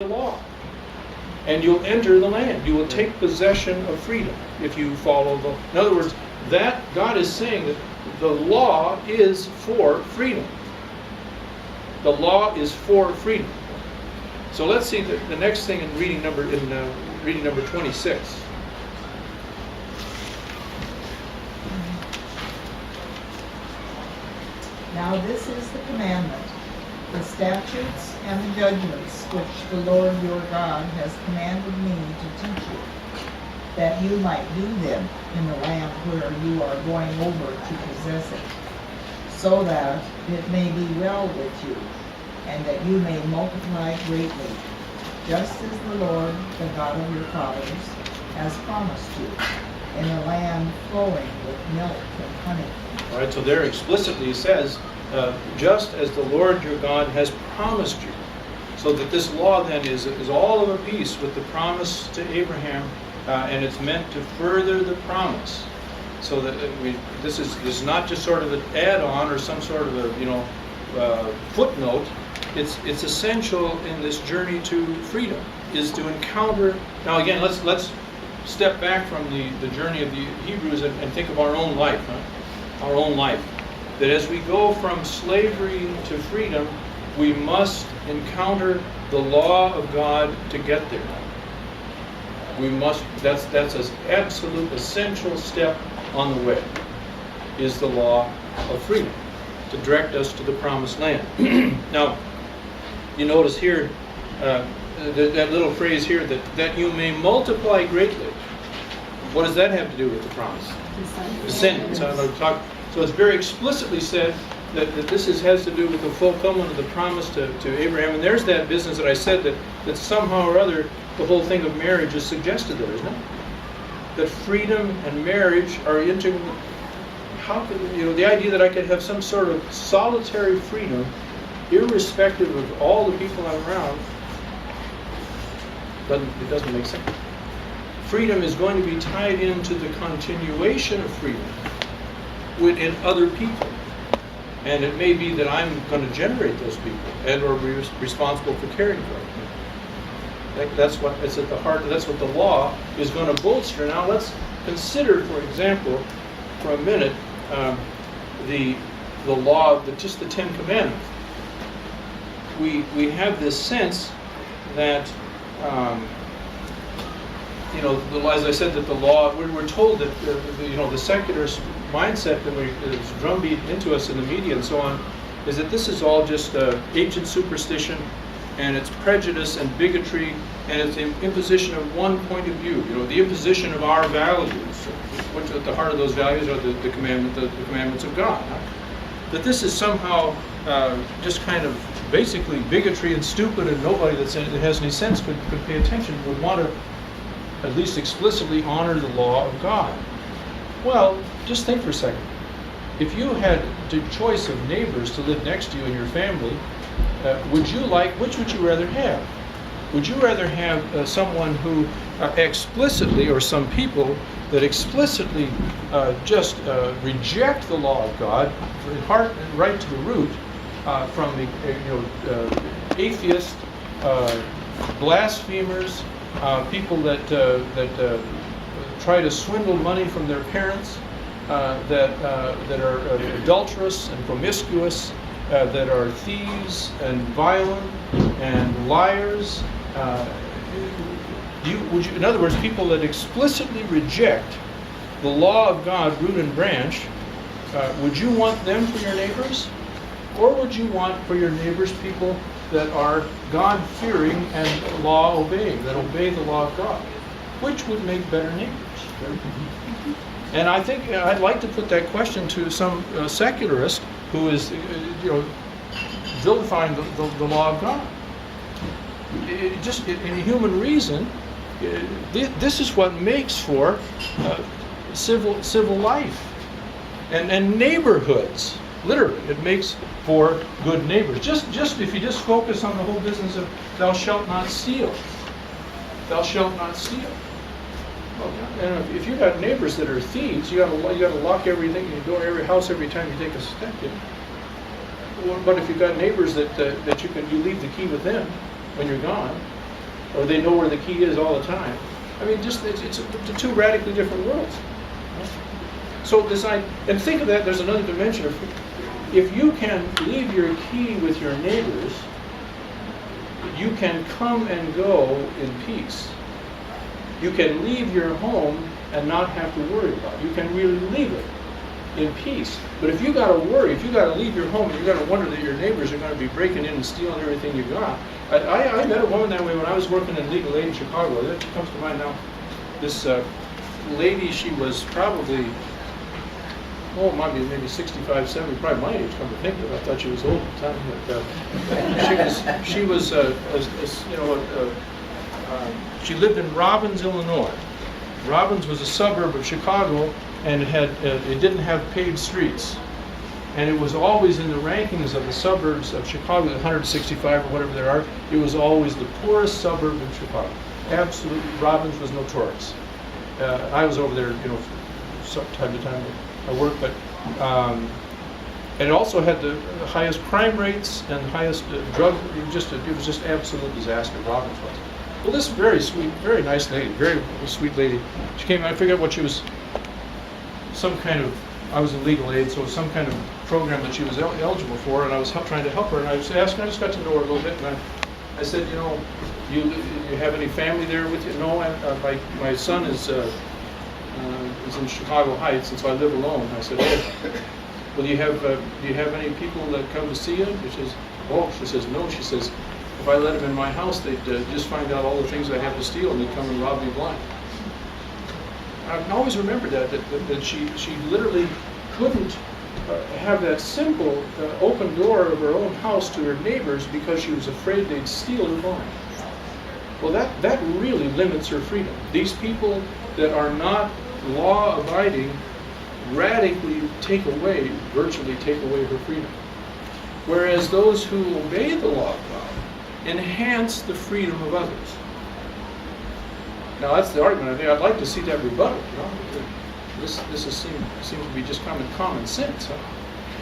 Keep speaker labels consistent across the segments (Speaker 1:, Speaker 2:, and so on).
Speaker 1: the law. And you'll enter the land. You will take possession of freedom if you follow the... In other words, that God is saying that the law is for freedom. The law is for freedom. So let's see the next thing in reading number 26.
Speaker 2: Now this is the commandment, the statutes and the judgments which the Lord your God has commanded me to teach you, that you might do them in the land where you are going over to possess it, so that it may be well with you, and that you may multiply greatly, just as the Lord, the God of your fathers, has promised you, in a land flowing with milk and honey.
Speaker 1: All right, so there explicitly says, just as the Lord your God has promised you. So that this law then is all of a piece with the promise to Abraham, and it's meant to further the promise. So that this is not just sort of an add-on or some sort of a footnote. It's essential in this journey to freedom, is to encounter. Now again, let's step back from the journey of the Hebrews and think of our own life. Our own life. That as we go from slavery to freedom, we must encounter the law of God to get there. We must. That's an absolute essential step on the way. Is the law of freedom to direct us to the promised land. Now, you notice here that little phrase here that you may multiply greatly. What does that have to do with the promise? Descendants. So it's very explicitly said that this has to do with the fulfillment of the promise to Abraham. And there's that business that I said that somehow or other the whole thing of marriage is suggested there, isn't it? That freedom and marriage are integral. How could the idea that I could have some sort of solitary freedom, irrespective of all the people I'm around, it doesn't make sense. Freedom is going to be tied into the continuation of freedom within other people. And it may be that I'm going to generate those people and or be responsible for caring for them. That's what it's at the heart. That's what the law is going to bolster. Now let's consider, for example, for a minute, the law of just the Ten Commandments. We have this sense that as I said, that the law, we're told that the secular mindset that is drumbeat into us in the media and so on, is that this is all just ancient superstition, and it's prejudice and bigotry, and it's the imposition of one point of view. The imposition of our values, which at the heart of those values are the commandments of God. That this is somehow just kind of basically bigotry and stupid, and nobody that has any sense could pay attention, would want to at least explicitly honor the law of God. Well, just think for a second. If you had the choice of neighbors to live next to you in your family, which would you rather have? Would you rather have someone who explicitly, or some people that explicitly just reject the law of God, in heart and right to the root, from the atheist, blasphemers, people that try to swindle money from their parents, that are adulterous and promiscuous, that are thieves and violent and liars. In other words, people that explicitly reject the law of God, root and branch, would you want them for your neighbors? Or would you want for your neighbors people that are God-fearing and law-obeying, that obey the law of God? Which would make better neighbors? And I think I'd like to put that question to some secularist who is, vilifying the law of God. Just in human reason, this is what makes for civil life and neighborhoods. Literally, it makes for good neighbors. Just if you just focus on the whole business of thou shalt not steal. Thou shalt not steal. Well, and if you've got neighbors that are thieves, you got to lock everything in your door, every house, every time you take a step in. But if you've got neighbors that you leave the key with them when you're gone, or they know where the key is all the time. I mean, just it's two radically different worlds. So and think of that, there's another dimension. If you can leave your key with your neighbors, you can come and go in peace. You can leave your home and not have to worry about it. You can really leave it in peace. But if you got to worry, if you got to leave your home, and you got to wonder that your neighbors are going to be breaking in and stealing everything you got. I met a woman that way when I was working in legal aid in Chicago. That comes to mind now. This lady, she was probably, might be maybe 65, 70, probably my age, come to think of it. I thought she was old at the time. But she lived in Robbins, Illinois. Robbins was a suburb of Chicago, and it didn't have paved streets. And it was always in the rankings of the suburbs of Chicago, the 165 or whatever there are, it was always the poorest suburb in Chicago. Absolutely, Robbins was notorious. I was over there, from time to time I worked, but and it also had the highest crime rates and the highest drug. It was just absolute disaster. Robbins was. Well, this very sweet, very nice lady, very sweet lady. She came. I figured what she was. I was in legal aid, so it was some kind of program that she was eligible for, and I was trying to help her. And I was asking. I just got to know her a little bit, and I said, you have any family there with you? No, my son is in Chicago Heights, and so I live alone. I said, well, do you have any people that come to see you? She says, no. She says, if I let them in my house, they'd just find out all the things I have to steal, and they'd come and rob me blind. I've always remembered that she literally couldn't have that simple open door of her own house to her neighbors because she was afraid they'd steal her blind. Well, that really limits her freedom. These people that are not law-abiding radically virtually take away her freedom. Whereas those who obey the law of God enhance the freedom of others. Now that's the argument. I think I'd like to see that rebutted. This seems to be just common sense. Huh?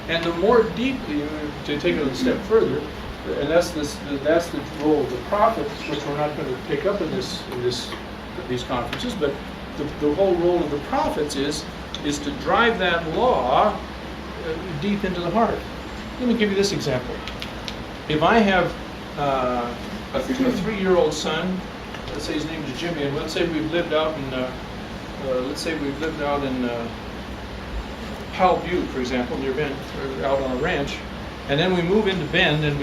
Speaker 1: And the more deeply, to take it a step further, and that's the role of the prophets, which we're not going to pick up in these conferences, but the whole role of the prophets is to drive that law deep into the heart. Let me give you this example. If I have a 3-year-old son, let's say his name is Jimmy, and let's say we've lived out in Powell Butte, for example, near Bend, out on a ranch, and then we move into Bend, and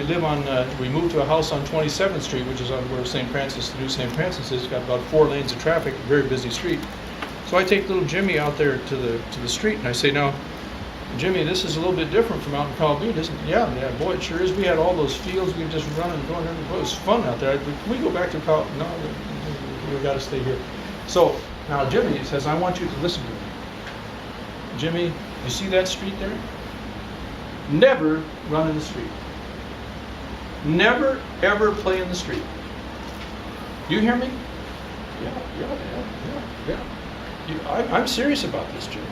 Speaker 1: we move to a house on 27th Street, which is on where the new St. Francis is. It's got about 4 lanes of traffic, a very busy street. So I take little Jimmy out there to the street, and I say, now, Jimmy, this is a little bit different from out in Powell Butte, isn't it? Yeah, boy, it sure is. We had all those fields, we just run and go, and it was fun out there. Can we go back to Powell? No, we've got to stay here. So now Jimmy says, I want you to listen to me. Jimmy, you see that street there? Never run in the street. Never, ever play in the street. Do you hear me? Yeah. I'm serious about this, Jimmy.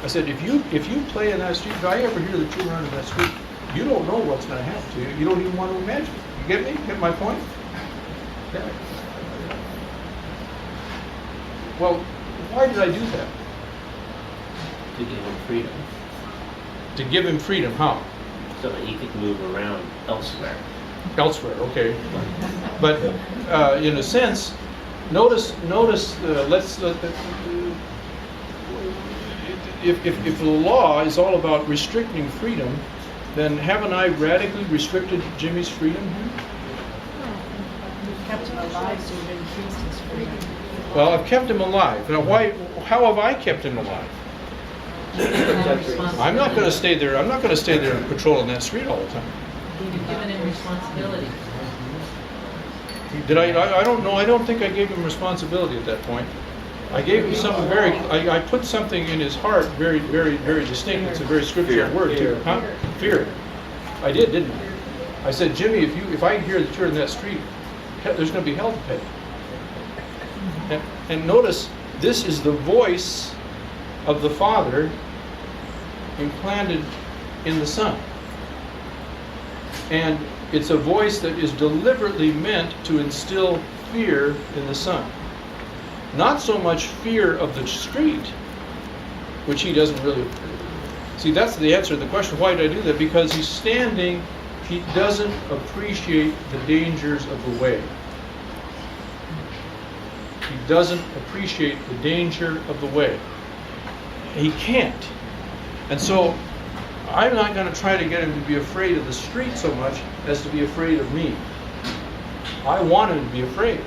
Speaker 1: I said, if you play in that street, if I ever hear that you run in that street, you don't know what's going to happen to you. You don't even want to imagine. You get me? Get my point? Yeah. Well, why did I do that?
Speaker 3: To give him freedom.
Speaker 1: To give him freedom, how?
Speaker 3: So that he could move around elsewhere.
Speaker 1: Elsewhere, okay. But in a sense, notice. If the law is all about restricting freedom, then haven't I radically restricted Jimmy's freedom here?
Speaker 4: You've kept him alive, so you've increased his freedom.
Speaker 1: Well, I've kept him alive. Now, how have I kept him alive? I'm not going to stay there. I'm not going to stay there and patrolling that street all the time.
Speaker 4: You've given him responsibility.
Speaker 1: Did I don't know. I don't think I gave him responsibility at that point. I gave him something I put something in his heart very, very, very distinct. It's a very scriptural word too. Huh? Fear. I did, didn't I? I said, Jimmy, if I hear that you're in that street, there's going to be hell to pay. And notice, this is the voice of the Father implanted in the Son. And it's a voice that is deliberately meant to instill fear in the Son. Not so much fear of the street, which he doesn't really... See, that's the answer to the question, why did I do that? Because he's standing, he doesn't appreciate the dangers of the way. He doesn't appreciate the danger of the way. He can't. And so, I'm not going to try to get him to be afraid of the street so much as to be afraid of me. I want him to be afraid.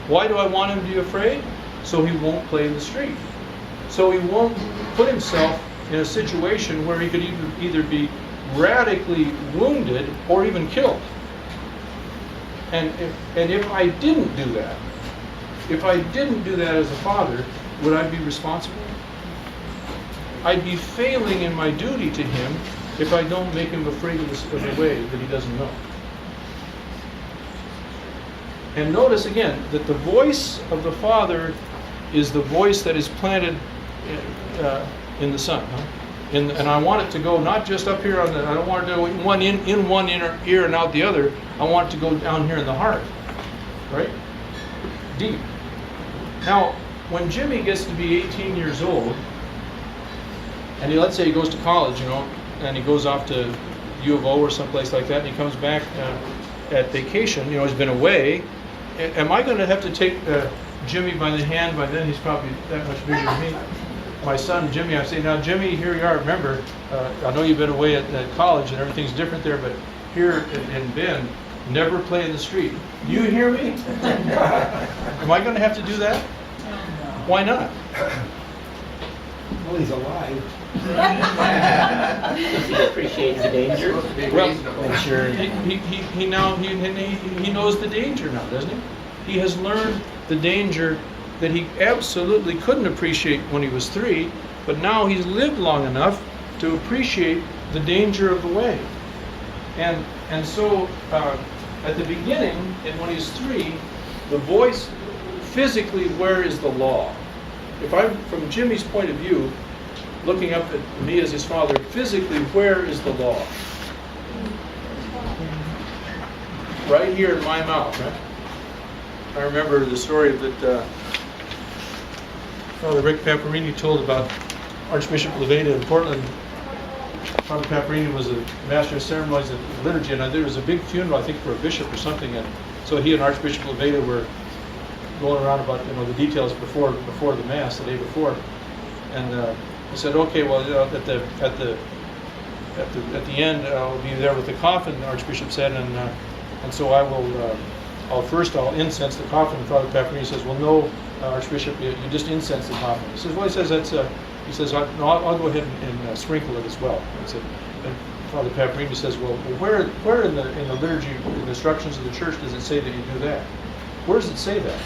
Speaker 1: Why do I want him to be afraid? So he won't play in the street. So he won't put himself in a situation where he could either be radically wounded or even killed. And if I didn't do that, as a father, would I be responsible? I'd be failing in my duty to him if I don't make him afraid of the way that he doesn't know. And notice again that the voice of the Father is the voice that is planted in the Son. Huh? And I want it to go not just up here on the, I don't want it to go in one inner ear and out the other. I want it to go down here in the heart. Right? Deep. Now, when Jimmy gets to be 18 years old, and let's say he goes to college, and he goes off to U of O or someplace like that, and he comes back at vacation, he's been away. Am I going to have to take Jimmy by the hand? By then he's probably that much bigger than me. My son Jimmy, I say, now Jimmy, here you are. Remember, I know you've been away at college and everything's different there, but here in Bend, never play in the street. You hear me? Am I going to have to do that? Why not?
Speaker 5: Well, he's alive.
Speaker 3: Does he appreciate the danger?
Speaker 1: Well,
Speaker 3: Sure.
Speaker 1: he knows the danger now, doesn't he? He has learned the danger that he absolutely couldn't appreciate when he was 3, but now he's lived long enough to appreciate the danger of the way. And so at the beginning, and when he's 3, the voice physically, where is the law? If I'm from Jimmy's point of view, looking up at me as his father, physically, where is the law? Right here in my mouth, right? I remember the story that Father Rick Paparini told about Archbishop Leveda in Portland. Father Paparini was a master of ceremonies and liturgy, and there was a big funeral, I think, for a bishop or something, and so he and Archbishop Leveda were going around about the details before the Mass, the day before, and he said, okay, well, at the end, I'll be there with the coffin, the Archbishop said, and so I'll incense the coffin. And Father Paparini says, well, no, Archbishop, you just incense the coffin. He says, well, I'll go ahead and sprinkle it as well. And Father Paparini says, well, where in the liturgy, in the instructions of the church, does it say that you do that? Where does it say that?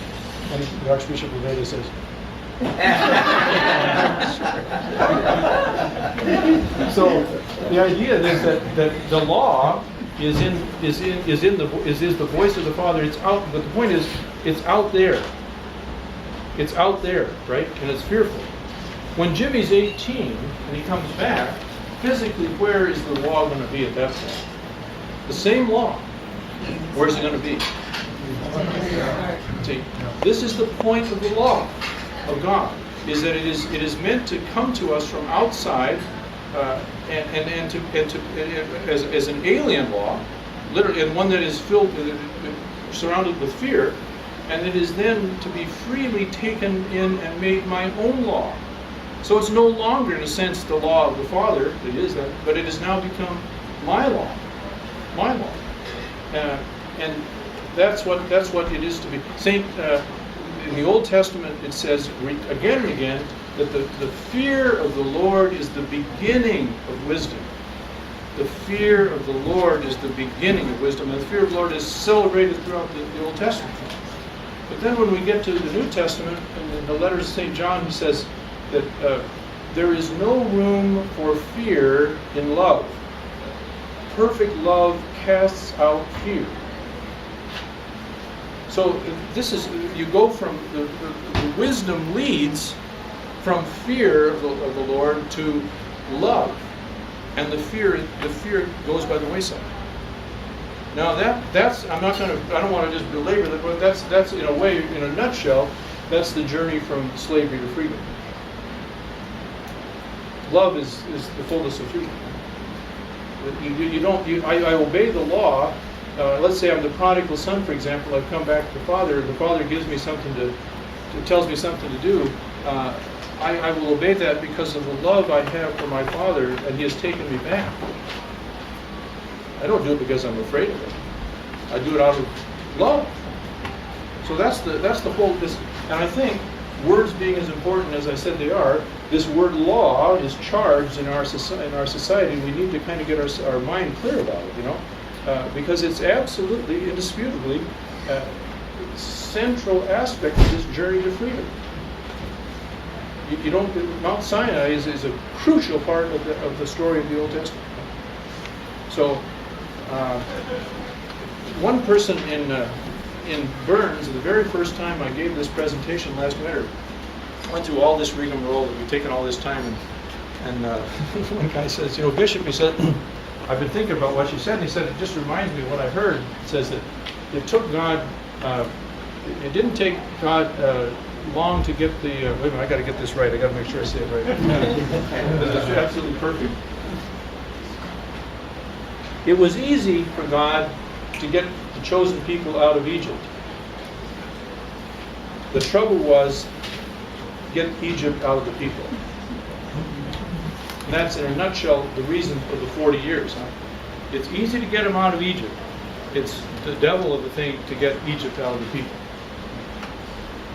Speaker 1: And the Archbishop of Leveda says, so the idea is that the law is the voice of the Father. It's out, but the point is, it's out there. It's out there, right? And it's fearful. When Jimmy's 18 and he comes back, physically, where is the law going to be at that point? The same law. Where's it going to be? See, this is the point of the law of God, is that it is meant to come to us from outside, as an alien law, literally, and one that is surrounded with fear, and it is then to be freely taken in and made my own law. So it's no longer, in a sense, the law of the Father. It is that, but it has now become my law, and that's what it is to be. In the Old Testament, it says again and again that the fear of the Lord is the beginning of wisdom. The fear of the Lord is the beginning of wisdom, and the fear of the Lord is celebrated throughout the Old Testament. But then when we get to the New Testament, in the letters of St. John, he says that there is no room for fear in love. Perfect love casts out fear. So this is, you go from, the wisdom leads from fear of the Lord to love. And the fear goes by the wayside. Now that's I don't want to just belabor that, but that's in a way, in a nutshell, that's the journey from slavery to freedom. Love is the fullness of freedom. I obey the law. Let's say I'm the prodigal son, for example. I've come back to the Father. The Father gives me something tells me something to do. I will obey that because of the love I have for my Father, and He has taken me back. I don't do it because I'm afraid of it. I do it out of love. So that's the whole. And I think words being as important as I said they are, this word law is charged in our society. We need to kind of get our mind clear about it, because it's absolutely, indisputably, central aspect of this journey to freedom. Mount Sinai is a crucial part of the story of the Old Testament. So, one person in Burns, the very first time I gave this presentation last winter, went through all this rigmarole, and we've taken all this time, and one guy says, Bishop, he said, I've been thinking about what you said, and he said, it just reminds me of what I heard. It says that it took God, it didn't take God long to get the, wait a minute, I got to get this right, I got to make sure I say it right. This is absolutely perfect. It was easy for God to get the chosen people out of Egypt. The trouble was, get Egypt out of the people. And that's, in a nutshell, the reason for the 40 years. It's easy to get them out of Egypt. It's the devil of the thing to get Egypt out of the people.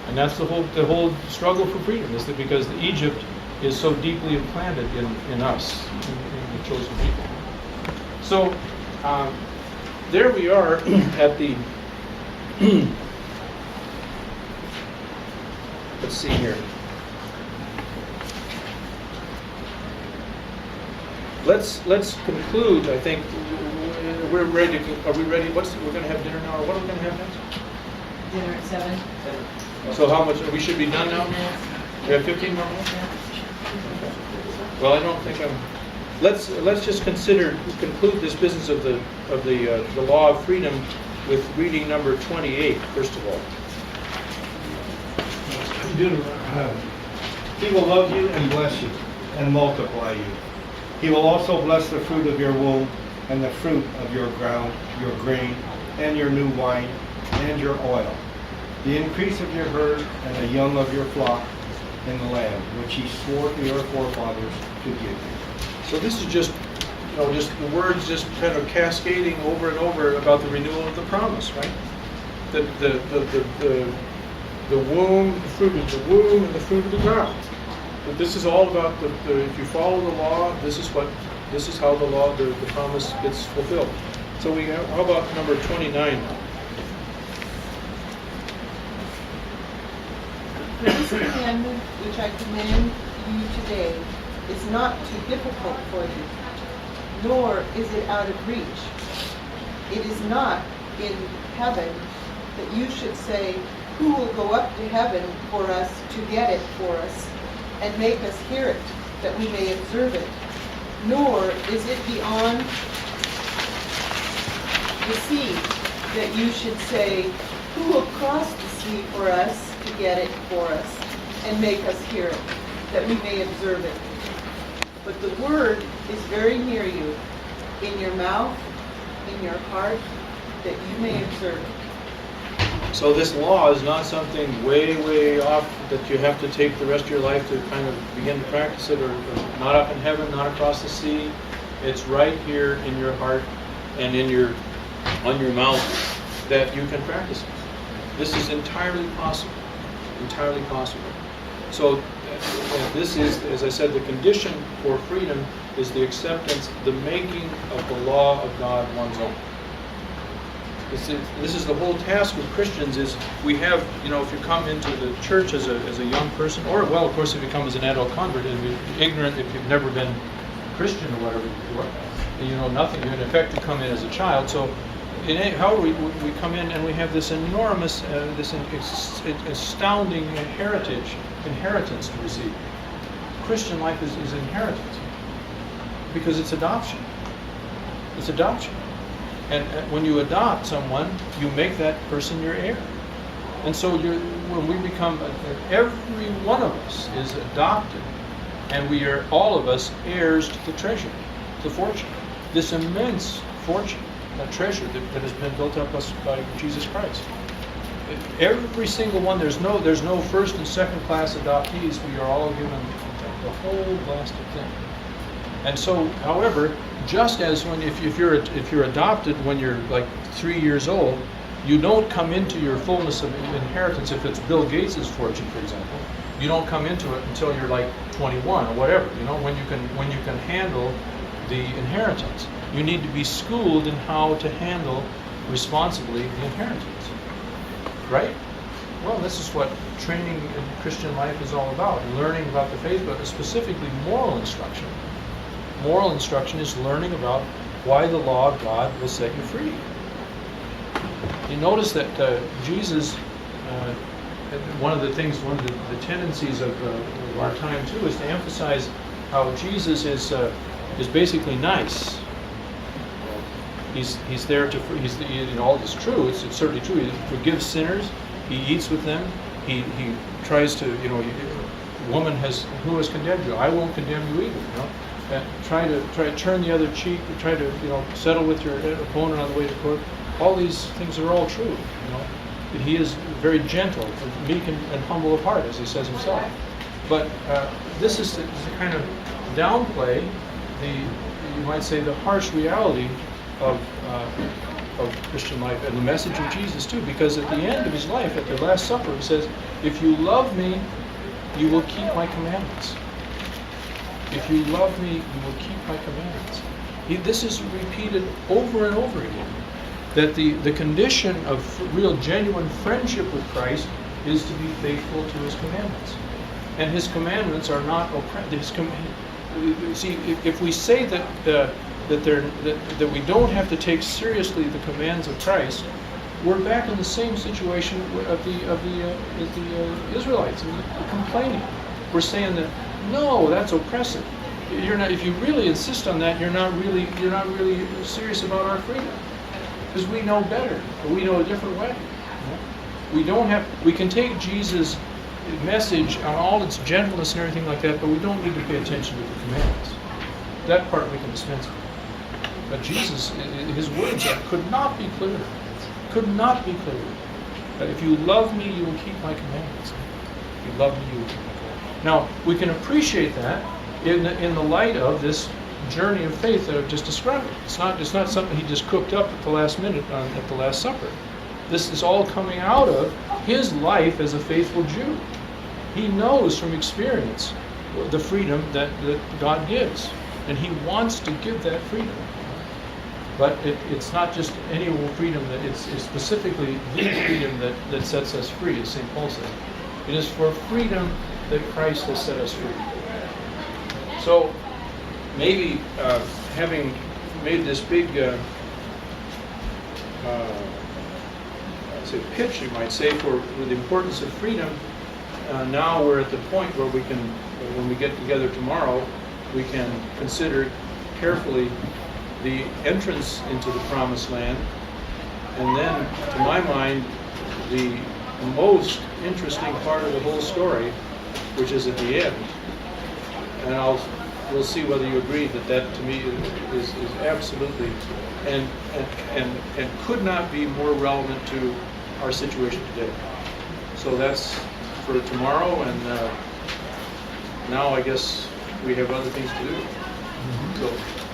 Speaker 1: And that's the whole struggle for freedom, is that because Egypt is so deeply implanted in us, in the chosen people. So, there we are at the, let's see here. Let's conclude. I think we're ready. Are we ready? We're going to have dinner now, or what are we going to have next?
Speaker 4: Dinner at 7.
Speaker 1: So how much? We should be done now? We have 15 more minutes? Well, I don't think I'm... Let's just conclude this business of the law of freedom with reading number 28, first of all.
Speaker 5: He will love you and bless you and multiply you. He will also bless the fruit of your womb and the fruit of your ground, your grain, and your new wine, and your oil, the increase of your herd and the young of your flock in the land, which he swore to your forefathers to give you.
Speaker 1: So this is just the words just kind of cascading over and over about the renewal of the promise, right? The womb, the fruit of the womb, and the fruit of the ground. But this is all about if you follow the law, this is how the law, the promise gets fulfilled. So how about number 29?
Speaker 6: This commandment which I command you today is not too difficult for you, nor is it out of reach. It is not in heaven that you should say, who will go up to heaven for us to get it for us, and make us hear it, that we may observe it. Nor is it beyond the sea that you should say, who will cross the sea for us to get it for us, and make us hear it, that we may observe it. But the word is very near you, in your mouth, in your heart, that you may observe it.
Speaker 1: So this law is not something way, way off that you have to take the rest of your life to kind of begin to practice it, or not up in heaven, not across the sea. It's right here in your heart and on your mouth that you can practice it. This is entirely possible. Entirely possible. So this is, as I said, the condition for freedom is the acceptance, the making of the law of God one's own. This is the whole task of Christians. Is we have, if you come into the church as a young person, or well, of course, if you come as an adult convert and you're ignorant, if you've never been Christian or whatever before, and you know nothing, you're in effect to come in as a child. So how we come in and we have this enormous, this astounding inheritance to receive. Christian life is inheritance because it's adoption. It's adoption. And when you adopt someone, you make that person your heir. And so when we become, every one of us is adopted, and we are, all of us, heirs to the treasure, the fortune, this immense fortune, a treasure that has been built up us by Jesus Christ. Every single one, there's no first and second class adoptees. We are all given the whole blasted thing. And so, however, just as if you're adopted when you're like 3 years old, you don't come into your fullness of inheritance. If it's Bill Gates's fortune, for example, you don't come into it until you're like 21 or whatever. When you can handle the inheritance. You need to be schooled in how to handle responsibly the inheritance. Right? Well, this is what training in Christian life is all about, learning about the faith, but specifically moral instruction. Moral instruction is learning about why the law of God will set you free. You notice that Jesus, one of the tendencies of our time too, is to emphasize how Jesus is basically nice. He's there to, all this true. It's certainly true. He forgives sinners. He eats with them. He tries to, woman who has condemned you? I won't condemn you either. Try to turn the other cheek. Try to, settle with your opponent on the way to court. All these things are all true. He is very gentle, meek and humble of heart, as he says himself. But this is to kind of downplay you might say, the harsh reality of Christian life and the message of Jesus too, because at the end of his life, at the Last Supper, he says, "If you love me, you will keep my commandments. If you love me, you will keep my commandments." This is repeated over and over again, that the condition of real, genuine friendship with Christ is to be faithful to his commandments, and his commandments are not oppressive. See, if we say that we don't have to take seriously the commands of Christ, we're back in the same situation of the Israelites, complaining. We're saying that no, that's oppressive. You're not. If you really insist on that, you're not really serious about our freedom, because we know better. We know a different way. We can take Jesus' message on all its gentleness and everything like that, but we don't need to pay attention to the commandments. That part we can dispense with. But Jesus, his words could not be clearer. Could not be clearer. That if you love me, you will keep my commandments. If you love me, you will keep my commandments. Now, we can appreciate that in the light of this journey of faith that I've just described. It's not something he just cooked up at the last minute at the Last Supper. This is all coming out of his life as a faithful Jew. He knows from experience the freedom that God gives, and he wants to give that freedom. But it's not just any old freedom, that it's specifically the freedom that sets us free, as St. Paul said. It is for freedom that Christ has set us free. So maybe having made this big pitch, you might say, for the importance of freedom, now we're at the point where we can, when we get together tomorrow, we can consider carefully the entrance into the Promised Land, and then, to my mind, the most interesting part of the whole story, which is at the end. And we'll see whether you agree that to me is absolutely and could not be more relevant to our situation today. So that's for tomorrow, and now I guess we have other things to do. So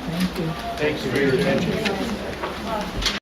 Speaker 2: Thank you.
Speaker 1: thanks for your attention.